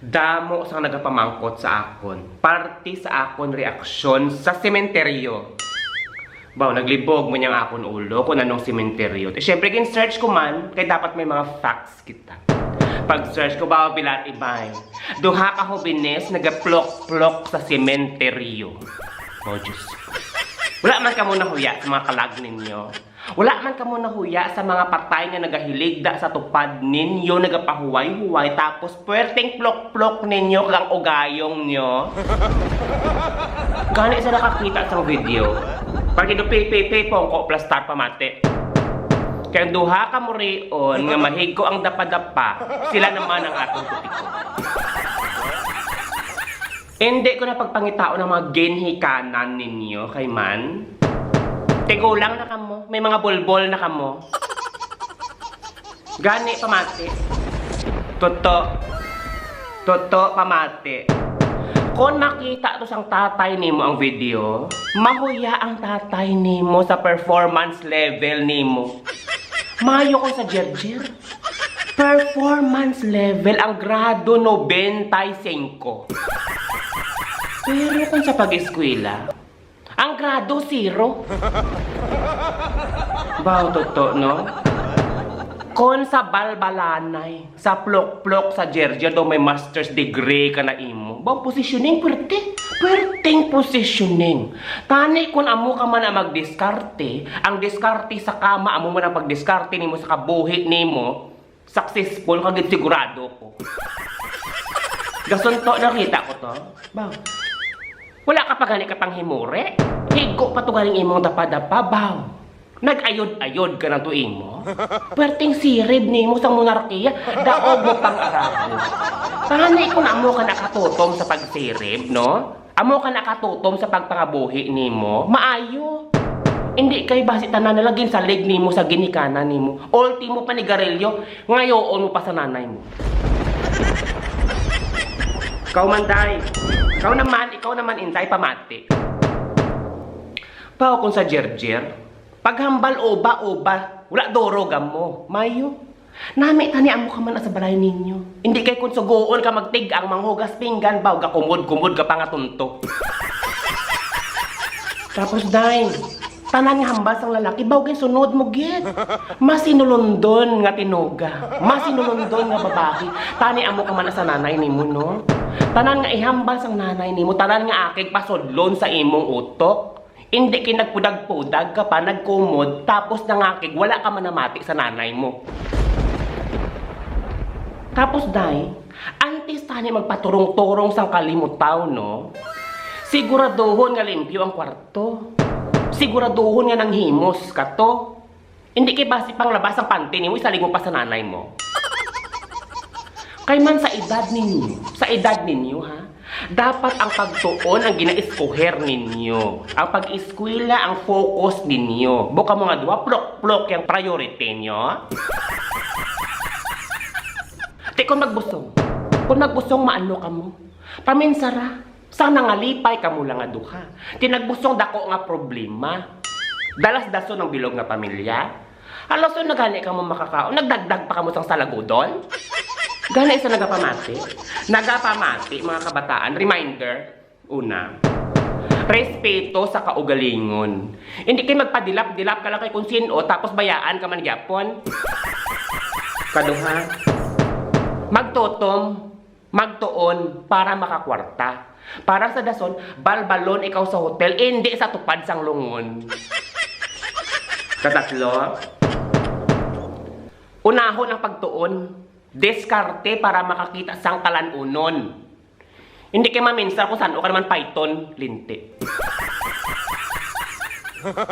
Damo sang nagapamangkot sa akon. Party sa akon reaksyon sa sementeryo. Baw, naglibog mo niyang akon ulo kung anong sementeryo. Siyempre, kin-search ko man, kaya dapat may mga facts kita. Pag-search ko, bawa bilat ibay. Duha ka hobines, nagaplok-plok sa sementeryo. Oh, Diyos. Wala man ka muna huya sa mga kalag ninyo. Wala man ka muna huya sa mga patay nga nagahiligda sa tupad ninyo, nagapahuway-huway, tapos puwerteng plok-plok ninyo kang ugayong nyo. Gani sa nakakita sa video. Pag ito pay pongko plus star pamate. Kaya duha ka mo riyon nga mahigko ang dapa-dapa, sila naman ang atong tupiko. Hindi ko na pagpangitao ng mga ginhikanan ninyo kay man. Tigo lang na kamo. May mga bolbol na kamo. Gani, pamati. Toto, pamati. Kung nakita to sang tatay nimo ang video, mahuya ang tatay nimo sa performance level nimo. Mayo ko sa Jerjer. Performance level ang grado 95. Pero kung sa pag-eskwela, ang grado 0. Baw, totoo, no? Kung sa balbalanay, sa plok-plok sa Jerjer, do may master's degree ka na imo. Baw, positioning, puwerteng positioning. Tani, kung amo ka man na magdiskarte, ang diskarte sa kama, amo man ang pagdiskarte nimo sa kabuhi nimo, successful, kagit sigurado ko. Gasunto, nakita ko to. Baw, wala ka pa gani ka pang himure? Higo pa to galing imong dapa-dapa, baw. Nag-ayod-ayod ka na to imo. Puwerteng sirib nimo sa monarkiya, daog mo pang arabo. Tanay kung amo ka nakatutom sa pagsirib, no? Amo ka nakatutom sa pagpangabuhi nimo, maayo. Hindi kay basi tanan na lagin sa leg nimo sa ginikanan nimo. Ultimo pa ni Garillo, ngayon mo pa sa nanay mo. Ikaw man, day. Ikaw naman, intay, pamati. Pao kung sa Jerjer, paghambal oba, wala dorogam mo. Mayo. Nami tani amo ka man sa balay ninyo. Hindi kay kung sugoon ka magtig ang manghugas pinggan, baw, gakumod-kumod ka pa nga tunto. Tapos, day, tanan nga hambal sang lalaki, baw kay sunod mo, git. Masinulundon nga tinuga. Masinulundon nga babae. Tani amo ka man sa nanay nimo, no? Tanan nga ihambal sang nanay nimo, tanan nga akig pasudlon sa imong utok. Hindi kay nagpudag-pudag ka pa, nagkumod, tapos nangakig, wala ka manamati sa nanay mo. Tapos, day, antes tani magpaturong-turong sang kalimutaw, no? Siguraduhon nga limpyo ang kwarto. Siguraduhon nga nang himos ka to. Hindi kay basi pang labas ang panty nimo, isalig mo pa sa nanay mo. Kay man sa edad ninyo, ha? Dapat ang pagtuon ang gina-eskuher ninyo. Ang pag-eskwela ang focus ninyo. Buka mo nga duwa, plok-plok yung priority nyo. Kung magbusong, maano ka mo? Paminsara, sang nangalipay ka mo lang nga duha. Tinagbusong dako nga problema. Dalas-daso ng bilog nga pamilya. Halaso nagani ka mo makakaon, nagdagdag pa ka mo sang salagudon. Gana isa nagapamati, mga kabataan. Reminder, una, respeto sa kaugalingon. Hindi kayo magpadilap-dilap ka lang kay kung sino, tapos bayaan ka man gyapon. Kaduha, magtuon para makakwarta. Para sa dason, balbalon ikaw sa hotel, hindi sa tupad sang lungon. Katatlo, unahon ang pagtuon. Diskarte para makakita sang kalanunon. Hindi kayo maminsar kung saan o ka naman python, linti. What?